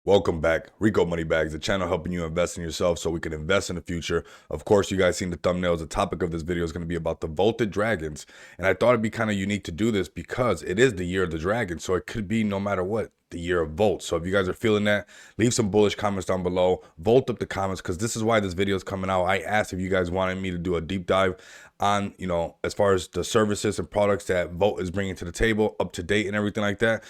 Welcome back. Rico Money Bags, the channel helping you invest in yourself so we can invest in the future. Of course, you guys seen the thumbnails. The topic of this video is going to be about the vaulted dragons. And I thought it'd be kind of unique to do this because it is the year of the dragon. So it could be no matter what, the year of Volt. So if you guys are feeling that, leave some bullish comments down below. Volt up the comments because this is why this video is coming out. I asked if you guys wanted me to do a deep dive on, as far as the services and products that Volt is bringing to the table, up to date and everything like that.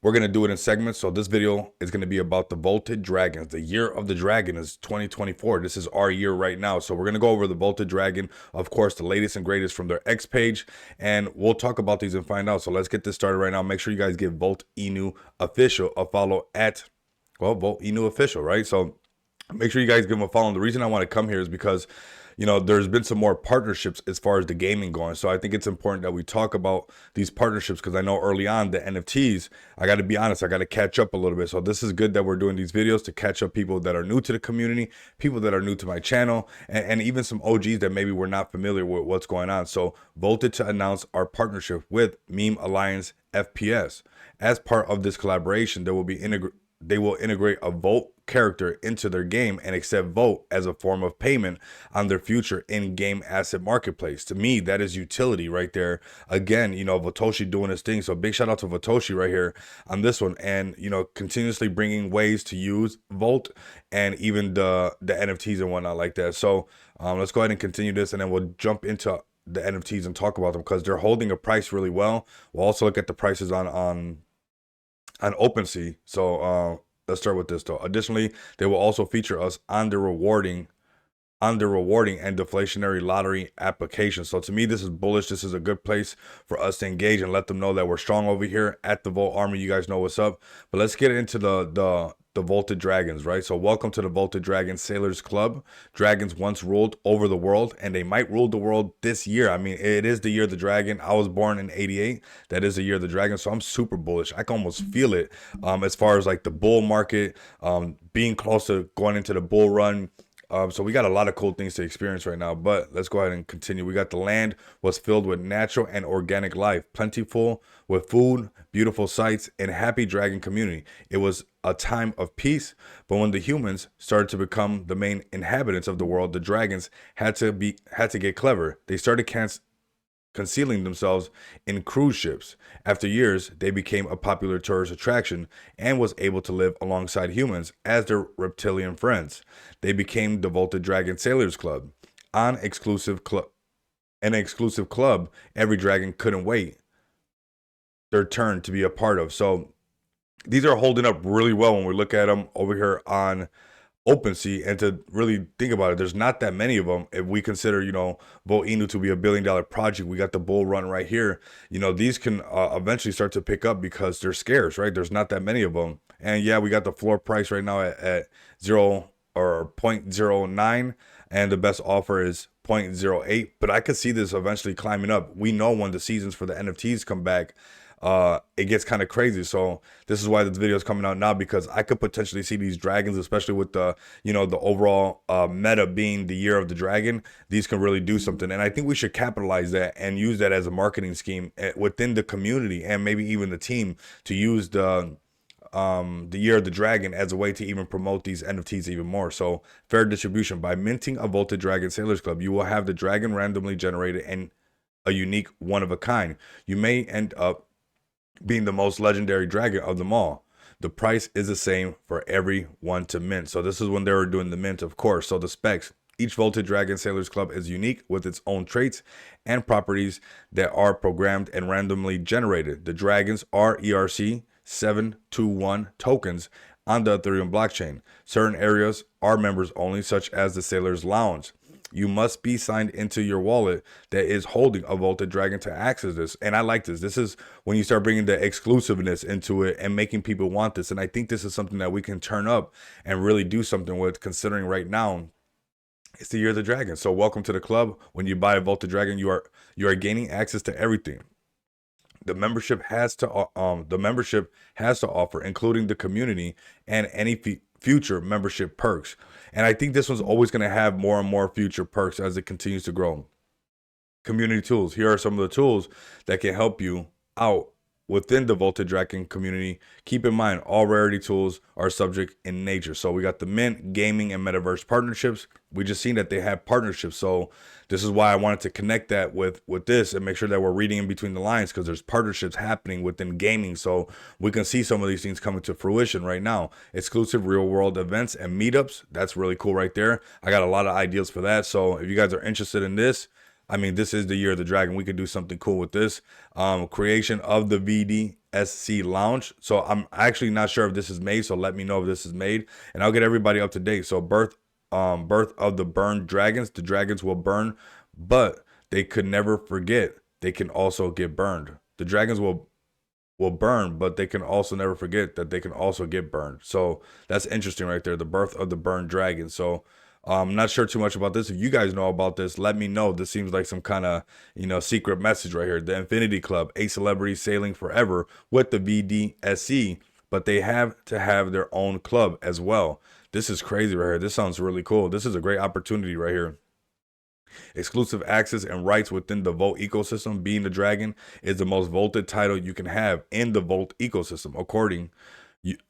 We're going to do it in segments. So this video is going to be about the Vaulted Dragons. The year of the dragon is 2024. This is our year right now. So we're going to go over the Vaulted Dragon, of course, the latest and greatest from their X page. And we'll talk about these and find out. So let's get this started right now. Make sure you guys give Volt Inu Official a follow at, well, Volt Inu Official, right? So make sure you guys give them a follow. And the reason I want to come here is because there's been some more partnerships as far as the gaming going. So I think it's important that we talk about these partnerships because I know early on the NFTs, I got to be honest, I got to catch up a little bit. So this is good that we're doing these videos to catch up people that are new to the community, people that are new to my channel, and even some OGs that maybe we're not familiar with what's going on. So voted to announce our partnership with Meme Alliance FPS. As part of this collaboration, they will integrate a Volt character into their game and accept Volt as a form of payment on their future in-game asset marketplace. To me, that is utility right there. Again, Vatoshi doing his thing. So big shout out to Vatoshi right here on this one, and continuously bringing ways to use Volt and even the NFTs and whatnot like that. So let's go ahead and continue this, and then we'll jump into the NFTs and talk about them because they're holding a price really well. We'll also look at the prices on OpenSea. So let's start with this though. Additionally, they will also feature us on the rewarding and deflationary lottery application. So to me, this is bullish. This is a good place for us to engage and let them know that we're strong over here at the Volt Army. You guys know what's up. But let's get into the Vaulted Dragons, right? So welcome to the Vaulted Dragon Sailors Club. Dragons once ruled over the world, and they might rule the world this year. I mean, it is the year of the dragon. I was born in '88. That is the year of the dragon. So I'm super bullish. I can almost feel it as far as like the bull market, being close to going into the bull run. So we got a lot of cool things to experience right now, but let's go ahead and continue. We got the land was filled with natural and organic life, plentiful with food, beautiful sights, and happy dragon community. It was a time of peace, but when the humans started to become the main inhabitants of the world, the dragons had to get clever. They started concealing themselves in cruise ships. After years, they became a popular tourist attraction and was able to live alongside humans as their reptilian friends. They became the Vaulted Dragon Sailors Club, an exclusive club every dragon couldn't wait their turn to be a part of. So these are holding up really well when we look at them over here on OpenSea, and to really think about it, there's not that many of them. If we consider, Volt Inu to be $1 billion project, we got the bull run right here. These can eventually start to pick up because they're scarce, right? There's not that many of them. And yeah, we got the floor price right now at 0.09, and the best offer is 0.08. But I could see this eventually climbing up. We know when the seasons for the NFTs come back, it gets kind of crazy. So this is why this video is coming out now, because I could potentially see these dragons, especially with the the overall meta being the year of the dragon. These can really do something, and I think we should capitalize that and use that as a marketing scheme within the community and maybe even the team to use the year of the dragon as a way to even promote these NFTs even more. So fair distribution. By minting a Vaulted Dragon Sailors Club, you will have the dragon randomly generated and a unique one of a kind. You may end up being the most legendary dragon of them all. The price is the same for everyone to mint. So this is when they were doing the mint, of course. So the specs: each Vaulted Dragon Sailors Club is unique with its own traits and properties that are programmed and randomly generated. The dragons are ERC 721 tokens on the Ethereum blockchain. Certain areas are members only, such as the Sailors Lounge. You must be signed into your wallet that is holding a Vaulted Dragon to access this. And I like this. This is when you start bringing the exclusiveness into it and making people want this. And I think this is something that we can turn up and really do something with, considering right now it's the year of the dragon. So welcome to the club. When you buy a Vaulted Dragon, you are gaining access to everything the membership has to offer, including the community and any future membership perks. And I think this one's always going to have more and more future perks as it continues to grow. Community tools. Here are some of the tools that can help you out within the Voltage Dragon community, keep in mind all rarity tools are subject in nature. So we got the mint, gaming, and metaverse partnerships. We just seen that they have partnerships. So this is why I wanted to connect that with this and make sure that we're reading in between the lines, because there's partnerships happening within gaming. So we can see some of these things coming to fruition right now. Exclusive real world events and meetups. That's really cool right there. I got a lot of ideas for that. So if you guys are interested in this, I mean, this is the year of the dragon. We could do something cool with this. Creation of the VDSC launch. So I'm actually not sure if this is made. So let me know if this is made, and I'll get everybody up to date. So birth of the burned dragons. The dragons will burn, but they could never forget. They can also get burned. The dragons will burn, but they can also never forget that they can also get burned. So that's interesting right there. The birth of the burned dragon. So I'm not sure too much about this. If you guys know about this, let me know. This seems like some kind of, secret message right here. The Infinity Club, a celebrity sailing forever with the VDSC, but they have to have their own club as well. This is crazy right here. This sounds really cool. This is a great opportunity right here. Exclusive access and rights within the Volt ecosystem. Being the Dragon is the most vaulted title you can have in the Volt ecosystem.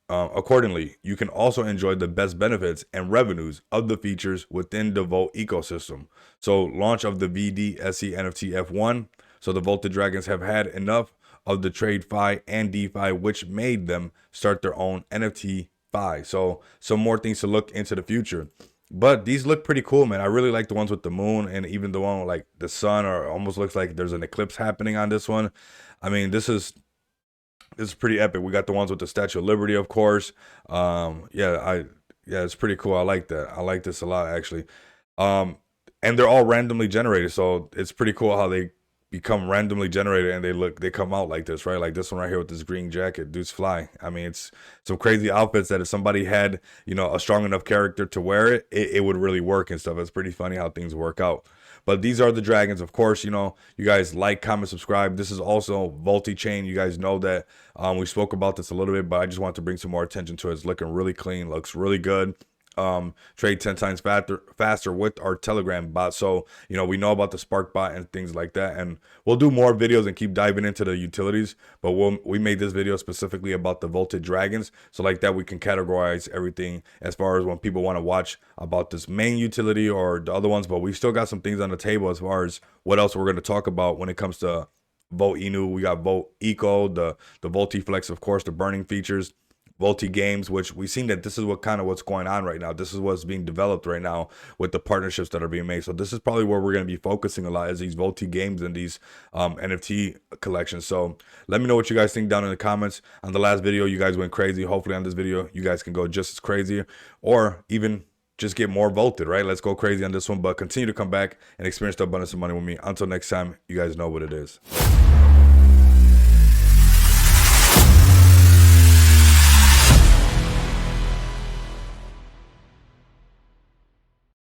Accordingly, you can also enjoy the best benefits and revenues of the features within the Volt ecosystem. So launch of the VDSC NFT F1. So the Voltage Dragons have had enough of the TradeFi and DeFi, which made them start their own NFT Fi. So some more things to look into the future. But these look pretty cool, man. I really like the ones with the moon, and even the one with like the sun, or almost looks like there's an eclipse happening on this one. I mean, this is pretty epic. We got the ones with the Statue of Liberty, of course. Yeah, it's pretty cool. I like that. I like this a lot, actually. And they're all randomly generated, so it's pretty cool how they become randomly generated and they come out like this, right? Like this one right here with this green jacket, dude's fly. I mean, it's some crazy outfits that if somebody had, a strong enough character to wear it, it would really work and stuff. It's pretty funny how things work out. But these are the dragons. Of course, you guys like, comment, subscribe. This is also Chain. You guys know that we spoke about this a little bit, but I just want to bring some more attention to it. It's looking really clean, looks really good. Trade 10 times faster with our Telegram bot. So, we know about the Spark bot and things like that. And we'll do more videos and keep diving into the utilities. But we made this video specifically about the Voltage Dragons. So like that, we can categorize everything as far as when people want to watch about this main utility or the other ones. But we still got some things on the table as far as what else we're going to talk about when it comes to Volt Inu. We got Volt Eco, the Voltiflex, of course, the burning features. Volti Games, which we've seen that this is what's going on right now. This is what's being developed right now with the partnerships that are being made. So this is probably where we're going to be focusing a lot, is these Volti Games and these NFT collections. So let me know what you guys think down in the comments. On the last video, you guys went crazy. Hopefully on this video, you guys can go just as crazy, or even just get more vaulted, right? Let's go crazy on this one, but continue to come back and experience the abundance of money with me. Until next time, you guys know what it is.